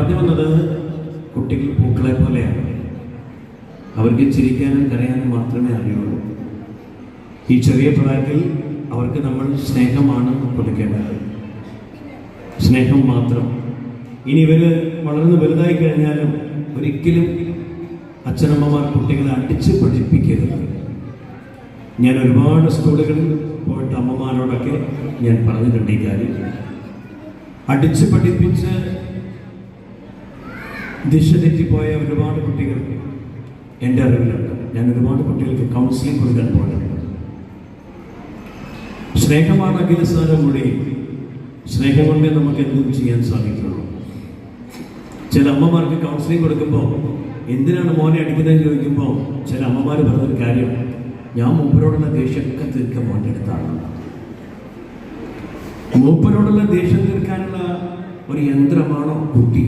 പറഞ്ഞു വന്നത്, കുട്ടികൾ പൂക്കളെ പോലെയാണ്. അവർക്ക് ചിരിക്കാനും കരയാനും മാത്രമേ അറിയുള്ളൂ. ഈ ചെറിയ പ്രായത്തിൽ അവർക്ക് നമ്മൾ സ്നേഹമാണ് കൊടുക്കേണ്ടത്, സ്നേഹം മാത്രം. ഇനി ഇവർ വളർന്ന് വലുതായി കഴിഞ്ഞാലും ഒരിക്കലും അച്ഛനമ്മമാർ കുട്ടികളെ അടിച്ച് പഠിപ്പിക്കരുത്. ഞാൻ ഒരുപാട് സ്കൂളുകളിൽ പോയിട്ട് അമ്മമാരോടൊക്കെ ഞാൻ പറഞ്ഞിട്ടുണ്ട് ഈ കാര്യം. അടിച്ച് പഠിപ്പിച്ച് ദിശ തെറ്റിപ്പോയ ഒരുപാട് കുട്ടികൾ എൻ്റെ അറിവിലുണ്ട്. ഞാൻ ഒരുപാട് കുട്ടികൾക്ക് കൗൺസിലിംഗ് കൊടുക്കാൻ പോയിട്ടുണ്ട്. സ്നേഹമാണ് അഖിലസാരം മൊഴി. സ്നേഹം കൊണ്ടേ നമുക്ക് എന്തും ചെയ്യാൻ സാധിക്കുള്ളൂ. ചില അമ്മമാർക്ക് കൗൺസിലിംഗ് കൊടുക്കുമ്പോൾ എന്തിനാണ് മോനെ അടിക്കുന്നതെന്ന് ചോദിക്കുമ്പോൾ ചില അമ്മമാർ പറഞ്ഞൊരു കാര്യം, ഞാൻ മൂപ്പരോടുള്ള ദേഷ്യമൊക്കെ തീർക്കാൻ വേണ്ടിയെടുത്താണ്. മൂപ്പരോടുള്ള ദേഷ്യം തീർക്കാനുള്ള ഒരു യന്ത്രമാണോ കുട്ടി?